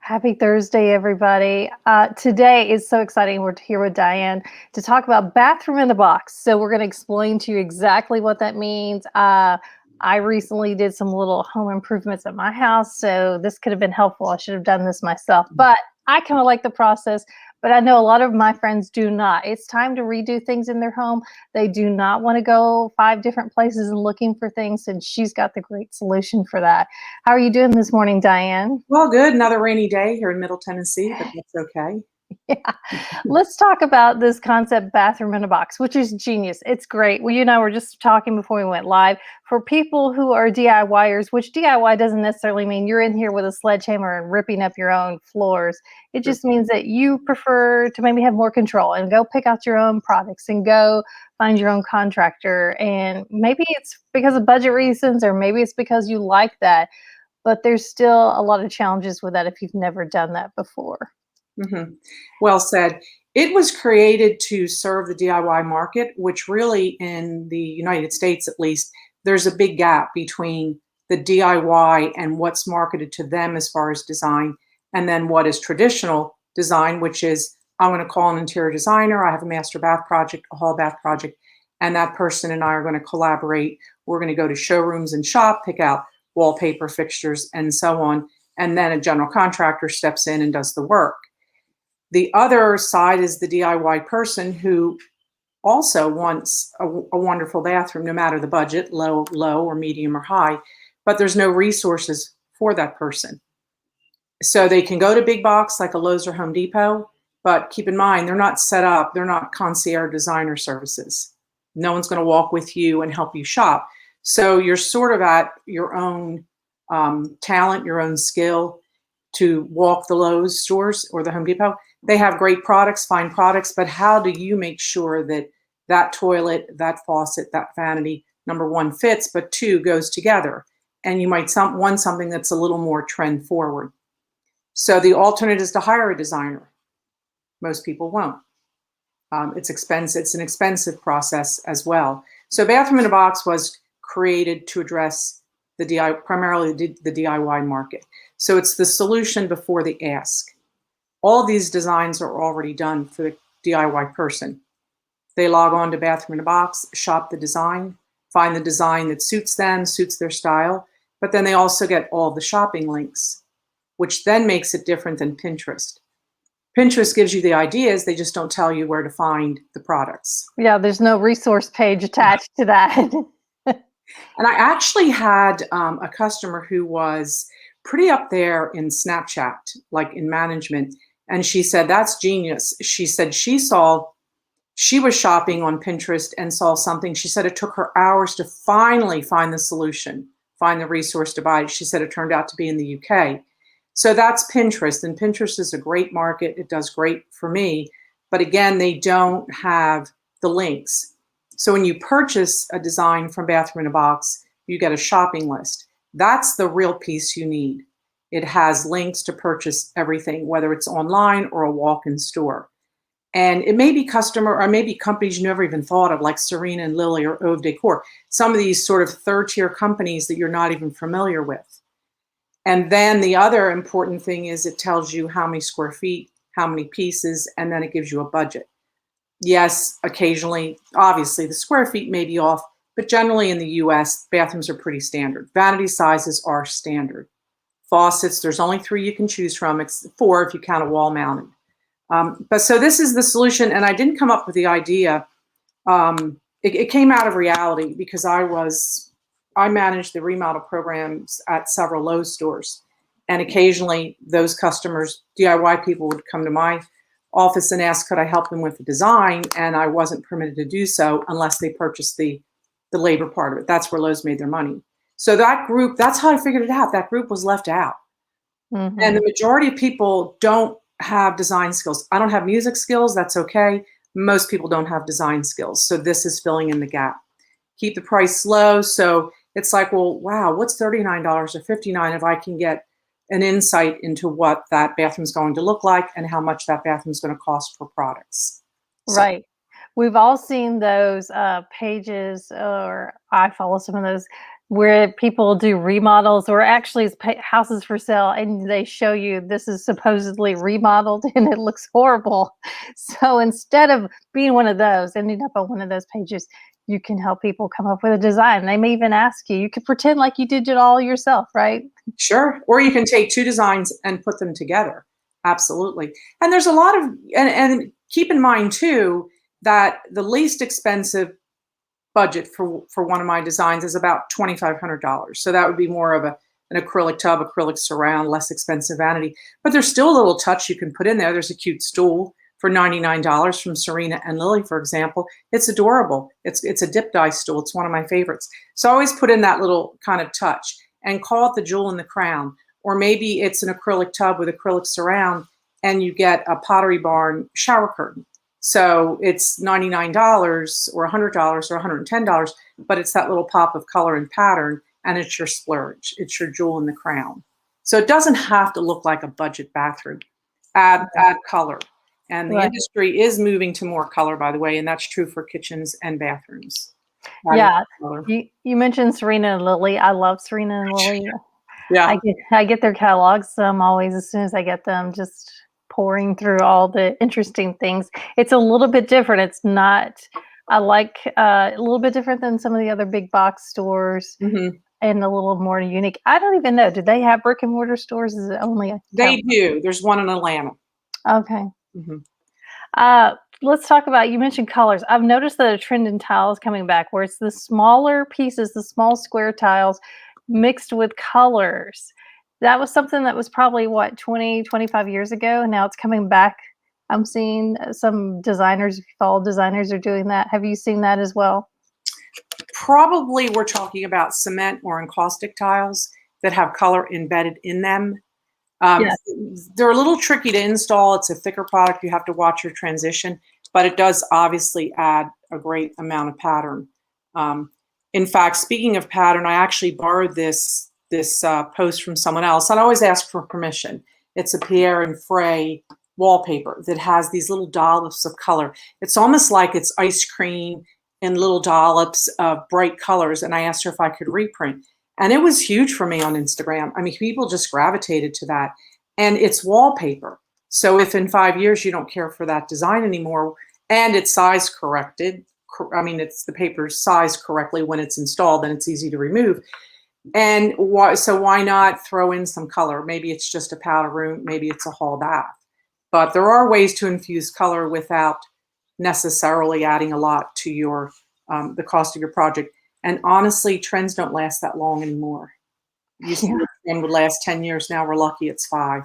Happy Thursday, everybody. Today is so exciting. We're here with Diane to talk about bathroom in the box. So we're going to explain to you exactly what that means. I recently did some little home improvements at my house, so this could have been helpful. I should have done this myself, but I kind of like the process, but I know a lot of my friends do not. It's time to redo things in their home. They do not want to go 5 different places and looking for things, and she's got the great solution for that. How are you doing this morning, Diane? Well, good. Another rainy day here in Middle Tennessee, but that's okay. Yeah. Let's talk about this concept bathroom in a box, which is genius. It's great. Well, you and I were just talking before we went live. For people who are DIYers, which DIY doesn't necessarily mean you're in here with a sledgehammer and ripping up your own floors. It just means that you prefer to maybe have more control and go pick out your own products and go find your own contractor. And maybe it's because of budget reasons, or maybe it's because you like that. But there's still a lot of challenges with that if you've never done that before. hmm Well said. It was created to serve the DIY market, which really, in the United States at least, there's a big gap between the DIY and what's marketed to them as far as design, and then what is traditional design, which is I'm going to call an interior designer. I have a master bath project, a hall bath project, and that person and I are going to collaborate. We're going to go to showrooms and shop, pick out wallpaper, fixtures, and so on. And then a general contractor steps in and does the work. The other side is the DIY person who also wants a wonderful bathroom, no matter the budget, low or medium or high, but there's no resources for that person. So they can go to big box like a Lowe's or Home Depot, but keep in mind, they're not set up, they're not concierge designer services. No one's going to walk with you and help you shop. So you're sort of at your own talent, your own skill to walk the Lowe's stores or the Home Depot. They have great products, fine products, but how do you make sure that that toilet, that faucet, that vanity, number one, fits, but two, goes together? And you might want something that's a little more trend forward. So the alternate is to hire a designer. Most people won't. It's expensive. It's an expensive process as well. So Bathroom in a Box was created to address primarily the DIY market. So it's the solution before the ask. All of these designs are already done for the DIY person. They log on to Bathroom in a Box, shop the design, find the design that suits them, suits their style, but then they also get all the shopping links, which then makes it different than Pinterest. Pinterest gives you the ideas, they just don't tell you where to find the products. Yeah, there's no resource page attached to that. And I actually had a customer who was pretty up there in Snapchat, like in management. And she said, that's genius. She said she was shopping on Pinterest and saw something. She said it took her hours to finally find the solution, find the resource to buy it. She said it turned out to be in the UK. So that's Pinterest. And Pinterest is a great market. It does great for me. But again, they don't have the links. So when you purchase a design from Bathroom in a Box, you get a shopping list. That's the real piece you need. It has links to purchase everything, whether it's online or a walk-in store. And it may be customer or maybe companies you never even thought of, like Serena and Lily or Ove Decor. Some of these sort of third-tier companies that you're not even familiar with. And then the other important thing is it tells you how many square feet, how many pieces, and then it gives you a budget. Yes, occasionally, obviously, the square feet may be off, but generally in the US, bathrooms are pretty standard. Vanity sizes are standard. Faucets, there's only 3 you can choose from. It's 4 if you count a wall mounted. But so this is the solution, and I didn't come up with the idea. It came out of reality because I managed the remodel programs at several Lowe's stores, and occasionally those customers, DIY people, would come to my office and ask, could I help them with the design? And I wasn't permitted to do so unless they purchased the labor part of it. That's where Lowe's made their money. So that group, that's how I figured it out. That group was left out. Mm-hmm. And the majority of people don't have design skills. I don't have music skills. That's okay. Most people don't have design skills. So this is filling in the gap. Keep the price low. So it's like, well, wow, what's $39 or $59 if I can get an insight into what that bathroom's going to look like and how much that bathroom's going to cost for products. So. Right. We've all seen those pages, or I follow some of those where people do remodels, or actually it's houses for sale, and they show you this is supposedly remodeled and it looks horrible. So instead of being one of those, ending up on one of those pages, you can help people come up with a design. They may even ask you. You could pretend like you did it all yourself, right? Sure. Or you can take two designs and put them together. Absolutely. And there's a lot of, and keep in mind too, that the least expensive budget for one of my designs is about $2,500. So that would be more of an acrylic tub, acrylic surround, less expensive vanity. But there's still a little touch you can put in there. There's a cute stool for $99 from Serena and Lily, for example. It's adorable. It's a dip dye stool. It's one of my favorites. So I always put in that little kind of touch and call it the jewel in the crown. Or maybe it's an acrylic tub with acrylic surround and you get a Pottery Barn shower curtain. So it's $99 or $100 or $110, but it's that little pop of color and pattern, and it's your splurge. It's your jewel in the crown. So it doesn't have to look like a budget bathroom. Add color. And the industry is moving to more color, by the way, and that's true for kitchens and bathrooms. Yeah. You mentioned Serena and Lily. I love Serena and Lily. Yeah. I get their catalogs. I'm always, as soon as I get them, just pouring through all the interesting things. It's a little bit different. It's not, I like a little bit different than some of the other big box stores, and a little more unique. I don't even know. Do they have brick and mortar stores? Is it only They do. There's one in Atlanta. Okay. Let's talk about, you mentioned colors. I've noticed that a trend in tiles coming back where it's the smaller pieces, the small square tiles mixed with colors. That was something that was probably, what, 20, 25 years ago, and now it's coming back. I'm seeing some designers, if you follow designers, are doing that. Have you seen that as well? Probably we're talking about cement or encaustic tiles that have color embedded in them. Yes. They're a little tricky to install. It's a thicker product. You have to watch your transition, but it does obviously add a great amount of pattern. In fact, speaking of pattern, I actually borrowed this post from someone else. I always ask for permission. It's a Pierre and Frey wallpaper that has these little dollops of color. It's almost like it's ice cream in little dollops of bright colors. And I asked her if I could reprint. And it was huge for me on Instagram. I mean, people just gravitated to that. And it's wallpaper. So if in 5 years you don't care for that design anymore, and it's size corrected, I mean, it's the paper's sized correctly when it's installed, then it's easy to remove. And why not throw in some color? Maybe it's just a powder room, maybe it's a hall bath. But there are ways to infuse color without necessarily adding a lot to your the cost of your project. And honestly, trends don't last that long anymore. Used to be a trend would last 10 years. Now we're lucky it's 5.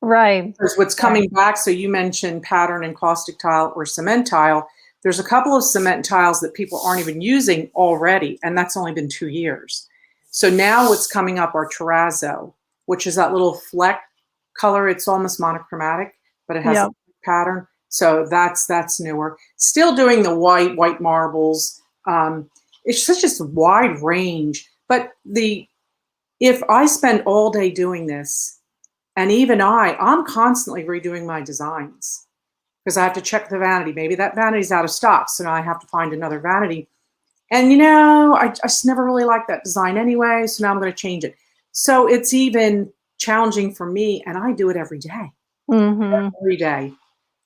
Right. Because what's coming back, so you mentioned pattern encaustic tile or cement tile. There's a couple of cement tiles that people aren't even using already, and that's only been 2 years. So now what's coming up are terrazzo, which is that little fleck color. It's almost monochromatic, but it has a pattern. So that's newer. Still doing the white marbles. It's such a wide range. But if I spend all day doing this, and even I'm constantly redoing my designs because I have to check the vanity. Maybe that vanity's out of stock, so now I have to find another vanity. And I just never really liked that design anyway, so now I'm going to change it. So it's even challenging for me, and I do it every day. Every day.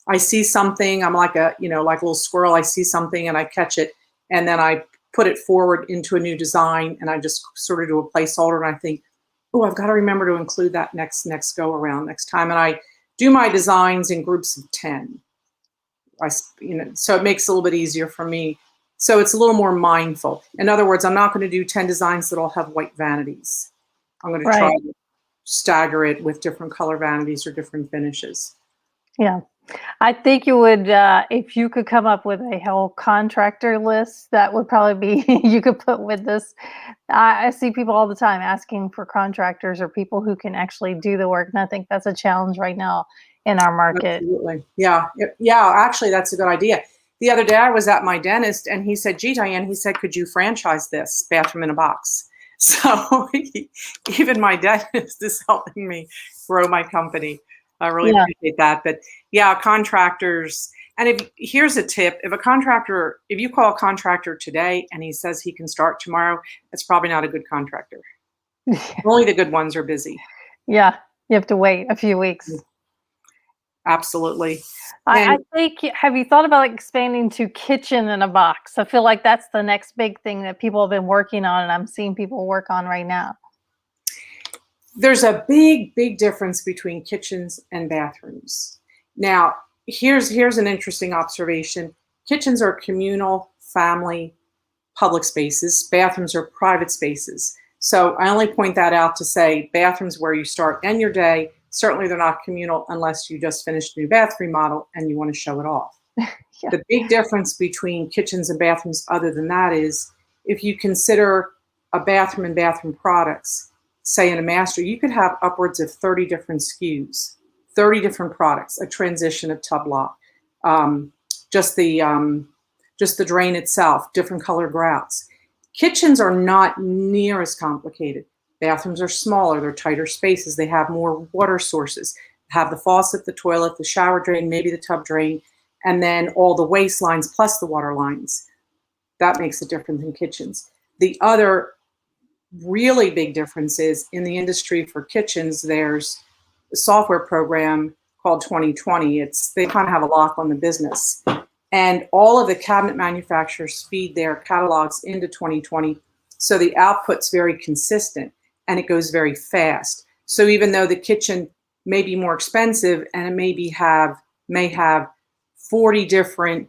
I see something, I'm like a little squirrel. I see something and I catch it, and then I put it forward into a new design, and I just sort of do a placeholder, and I think, oh, I've got to remember to include that next go around, next time. And I do my designs in groups of 10. So it makes it a little bit easier for me. So it's a little more mindful. In other words, I'm not going to do 10 designs that all have white vanities. I'm going to try to stagger it with different color vanities or different finishes. Yeah. I think you would, if you could come up with a whole contractor list, that would probably be, you could put with this. I see people all the time asking for contractors or people who can actually do the work. And I think that's a challenge right now in our market. Absolutely. Yeah. Actually, that's a good idea. The other day I was at my dentist and he said, gee, Diane, he said, could you franchise this bathroom in a box? So even my dentist is helping me grow my company. I really appreciate that. But yeah, contractors. And here's a tip, if you call a contractor today and he says he can start tomorrow, it's probably not a good contractor. Only the good ones are busy. Yeah, you have to wait a few weeks. Absolutely. I And think, have you thought about expanding to kitchen in a box? I feel like that's the next big thing that people have been working on, and I'm seeing people work on right now. there's a big difference between kitchens and bathrooms. Now, here's an interesting observation. Kitchens are communal, family, public spaces. Bathrooms are private spaces. So I only point that out to say bathrooms where you start end your day. Certainly they're not communal unless you just finished a new bathroom model and you want to show it off. Yeah. The big difference between kitchens and bathrooms other than that is if you consider a bathroom and bathroom products, say in a master, you could have upwards of 30 different SKUs, 30 different products, a transition, a tub lock, just the drain itself, different color grouts. Kitchens are not near as complicated. Bathrooms are smaller, they're tighter spaces, they have more water sources, have the faucet, the toilet, the shower drain, maybe the tub drain, and then all the waste lines plus the water lines. That makes it different than kitchens. The other really big difference is in the industry for kitchens, there's a software program called 2020. They kind of have a lock on the business. And all of the cabinet manufacturers feed their catalogs into 2020. So the output's very consistent and it goes very fast. So even though the kitchen may be more expensive and it may have 40 different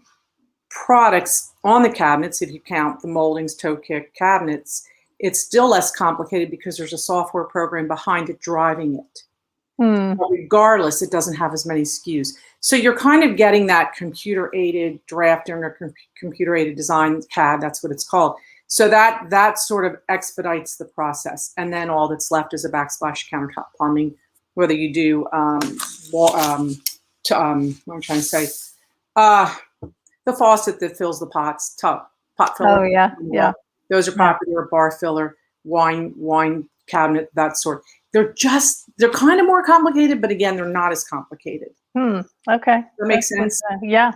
products on the cabinets, if you count the moldings, toe kick cabinets, it's still less complicated because there's a software program behind it driving it. But regardless, it doesn't have as many SKUs. So you're kind of getting that computer-aided drafting or computer-aided design CAD, that's what it's called. So that sort of expedites the process. And then all that's left is a backsplash countertop plumbing, whether you do, what am I trying to say? The faucet that fills the pot filler. Oh yeah, yeah. Those are popular, bar filler, wine cabinet, that sort. They're kind of more complicated, but again, they're not as complicated. Okay. That makes sense? Yeah,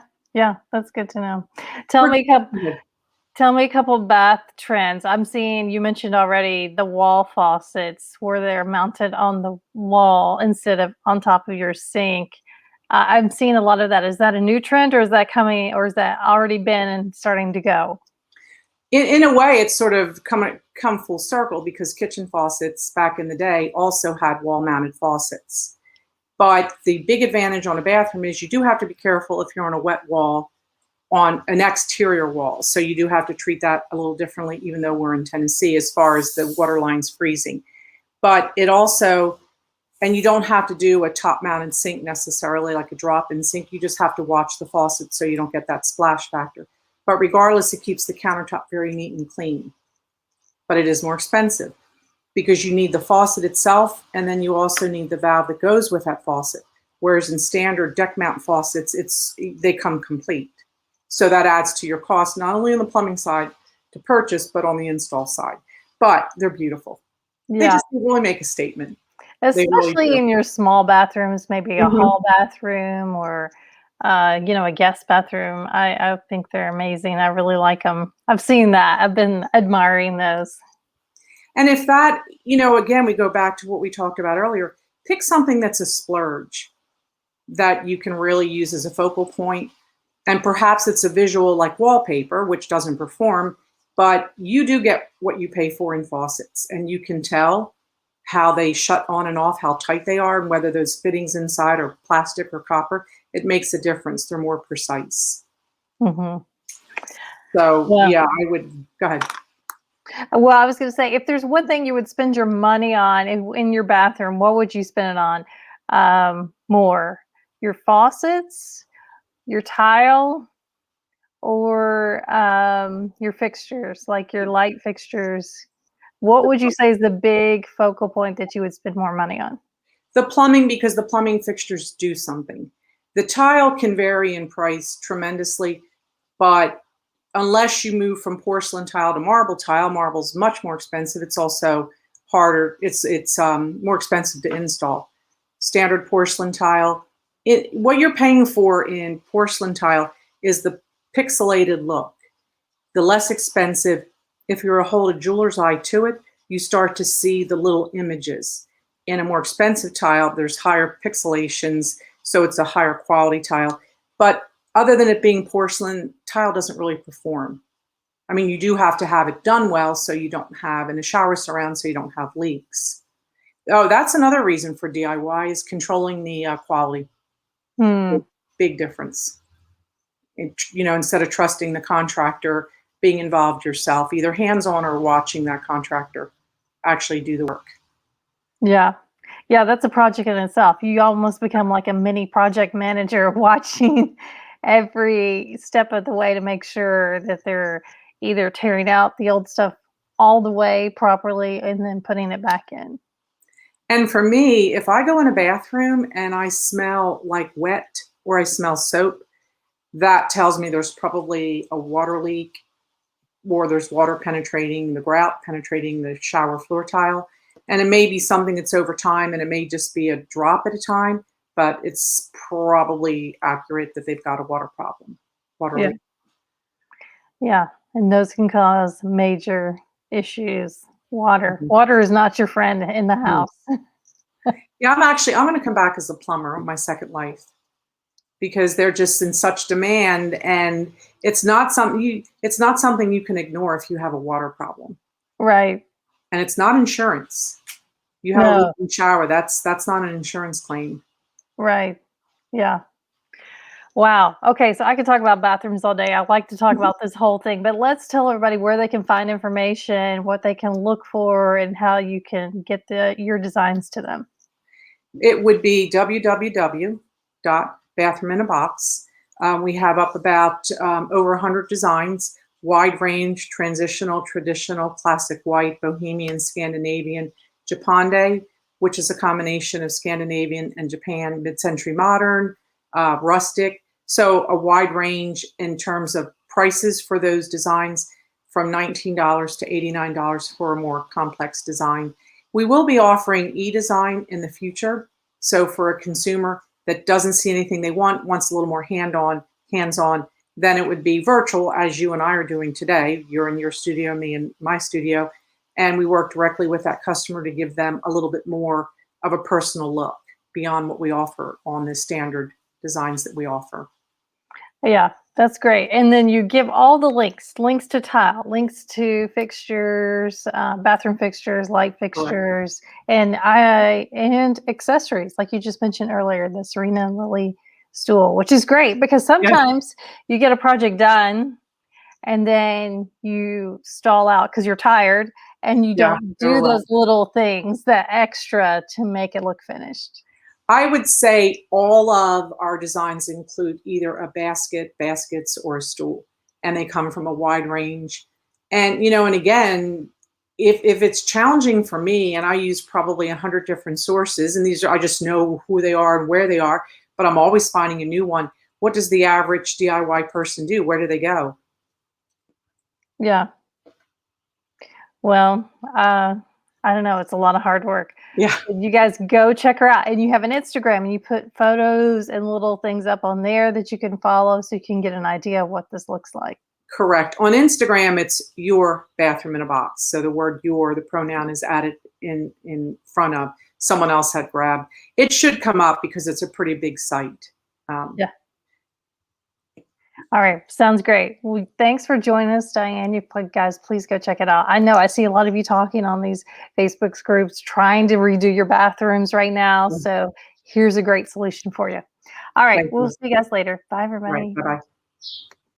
that's good to know. Tell me a couple bath trends. I'm seeing, you mentioned already the wall faucets where they're mounted on the wall instead of on top of your sink. I'm seeing a lot of that. Is that a new trend, or is that coming, or is that already been and starting to go? In a way, it's sort of come full circle because kitchen faucets back in the day also had wall-mounted faucets. But the big advantage on a bathroom is you do have to be careful if you're on a wet wall, on an exterior wall. So you do have to treat that a little differently, even though we're in Tennessee, as far as the water lines freezing. But it also, and you don't have to do a top-mounted sink necessarily, like a drop-in sink. You just have to watch the faucet so you don't get that splash factor. But regardless, it keeps the countertop very neat and clean. But it is more expensive because you need the faucet itself, and then you also need the valve that goes with that faucet. Whereas in standard deck mount faucets, they come complete. So that adds to your cost, not only on the plumbing side to purchase, but on the install side. But they're beautiful. Yeah. They really make a statement. Especially in your small bathrooms, maybe a hall bathroom or a guest bathroom. I think they're amazing. I really like them. I've seen that. I've been admiring those. And if that, again, we go back to what we talked about earlier, pick something that's a splurge that you can really use as a focal point. And perhaps it's a visual like wallpaper, which doesn't perform, but you do get what you pay for in faucets. And you can tell how they shut on and off, how tight they are, and whether those fittings inside are plastic or copper. It makes a difference. They're more precise. So yeah, I would, go ahead. Well, I was going to say, if there's one thing you would spend your money on in your bathroom, what would you spend it on more? Your faucets, your tile, or your fixtures, like your light fixtures? What would you say is the big focal point that you would spend more money on? The plumbing, because the plumbing fixtures do something. The tile can vary in price tremendously, but unless you move from porcelain tile to marble, marble's much more expensive. It's also harder. It's more expensive to install. Standard porcelain tile what you're paying for in porcelain tile is the pixelated look. The less expensive, if you're a hold a jeweler's eye to it, you start to see the little images. In a more expensive tile, there's higher pixelations, so it's a higher quality tile. But other than it being porcelain, tile doesn't really perform. I mean, you do have to have it done well so you don't have, and a shower surround so you don't have leaks. Oh, that's another reason for DIY is controlling the quality. Big difference. Instead of trusting the contractor, being involved yourself, either hands-on or watching that contractor actually do the work. Yeah. Yeah, that's a project in itself. You almost become like a mini project manager watching every step of the way to make sure that they're either tearing out the old stuff all the way properly and then putting it back in. And for me, if I go in a bathroom and I smell like wet or I smell soap, that tells me there's probably a water leak or there's water penetrating the grout, penetrating the shower floor tile. And it may be something that's over time and it may just be a drop at a time, but it's probably accurate that they've got a water problem, water leak. Yeah, and those can cause major issues. Water is not your friend in the house. Yeah, I'm going to come back as a plumber on my second life because they're just in such demand, and it's not something you can ignore if you have a water problem. Right. And it's not insurance. You have a leaking shower. That's not an insurance claim. Right. Yeah. Wow. Okay, so I could talk about bathrooms all day. I like to talk about this whole thing, but let's tell everybody where they can find information, what they can look for, and how you can get your designs to them. It would be www.bathroominabox. We have up about over 100 designs, wide range, transitional, traditional, classic white, bohemian, Scandinavian, Japande, which is a combination of Scandinavian and Japan, mid-century modern, rustic. So a wide range in terms of prices for those designs, from $19 to $89 for a more complex design. We will be offering e-design in the future. So for a consumer that doesn't see anything they wants a little more hands-on, then it would be virtual, as you and I are doing today. You're in your studio, me in my studio, and we work directly with that customer to give them a little bit more of a personal look beyond what we offer on the standard designs that we offer. Yeah, that's great. And then you give all the links to tile, links to fixtures, bathroom fixtures, light fixtures, and accessories, like you just mentioned earlier, the Serena and Lily stool, which is great because sometimes you get a project done and then you stall out because you're tired and you don't do those little things, that extra to make it look finished. I would say all of our designs include either a baskets, or a stool, and they come from a wide range. And, and again, if it's challenging for me, and I use probably 100 different sources, and I just know who they are and where they are, but I'm always finding a new one. What does the average DIY person do? Where do they go? Yeah. Well, I don't know. It's a lot of hard work. Yeah. You guys go check her out. And you have an Instagram and you put photos and little things up on there that you can follow so you can get an idea of what this looks like. Correct. On Instagram, it's Your Bathroom in a Box. So the word your, the pronoun is added in front of. Someone else had grabbed. It should come up because it's a pretty big site. Yeah. All right. Sounds great. Well, thanks for joining us, Diane. You guys, please go check it out. I know I see a lot of you talking on these Facebook groups, trying to redo your bathrooms right now. So here's a great solution for you. All right. We'll see you guys later. Bye, everybody. Right. Bye-bye.